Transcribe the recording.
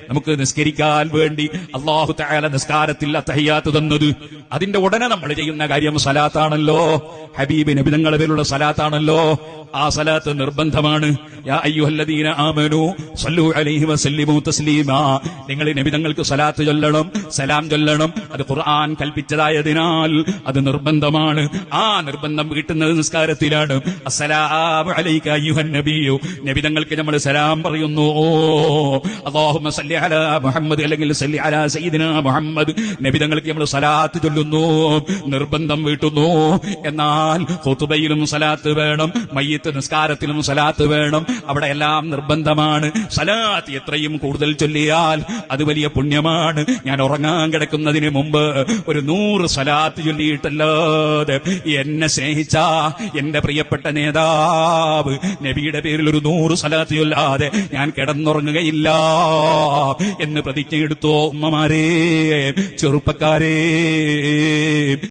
നമുക്ക് നിസ്കരിക്കാൻ വേണ്ടി അല്ലാഹു തആല നിസ്കാരത്തിൽ അത്തഹിയ്യാത്ത് തന്നത്. അതിന്റെ ഉടനെ നമ്മൾ ചെയ്യുന്ന കാര്യം സലാത്താണല്ലോ. ഹബീബ് നബി തങ്ങളുടെ പേരുള്ള സലാത്താണല്ലോ. ആ സലാത്ത് നിർബന്ധമാണ്. യാ അയ്യുഹല്ലദീന ആമനൂ സല്ലു അലൈഹി വസല്ലിമു തസ്ലീമാ. നിങ്ങൾ നബി തങ്ങൾക്ക് സലാത്ത് ചൊല്ലണം, സലാം ചൊല്ലണം. അത് ഖുർആൻ കൽപ്പിച്ചതായതിനാൽ അത് നിർബന്ധമാണ്. ആ നിർബന്ധം കിട്ടുന്നത് നിസ്കാരത്തിലാണ്. അസ്സലാമു അലൈക അയ്യുഹൻ നബിയു. നബി തങ്ങൾക്ക് നമ്മൾ സലാം പറയുന്നു. അല്ലാഹുമ്മ സല്ലി അലാ മുഹമ്മദ് അല്ലെങ്കിൽ സല്ലി അലാ സയ്യിദിനാ മുഹമ്മദ്. നബി തങ്ങൾക്ക് നമ്മൾ സലാത്ത് ചൊല്ലുന്നു, നിർബന്ധം വീട്ടുന്നു. എന്നാൽ ഖുതുബയിലും സലാത്ത് വേണം, മയ്യിത്ത് നിസ്കാരത്തിലും സലാത്ത് വേണം. അവിടെ എല്ലാം നിർബന്ധമാണ്. സലാത്ത് എത്രയും കൂടുതൽ ചൊല്ലിയാൽ അത് വലിയ പുണ്യമാണ്. ഞാൻ ഉറങ്ങാൻ കിടക്കുന്നതിന് മുമ്പ് ഒരു 100 സലാത്ത് ചൊല്ലിയിട്ടല്ലാതെ എന്നെ സ്നേഹിച്ച എന്റെ പ്രിയപ്പെട്ട നേതാവ് നബിയുടെ പേരിൽ ഒരു 100 സലാത്ത് ചൊല്ലാതെ ഞാൻ കിടന്നുറങ്ങുകയില്ല എന്ന് പ്രതിജ്ഞയെടുത്തോ ഉമ്മമാരേ, ചെറുപ്പക്കാരേ.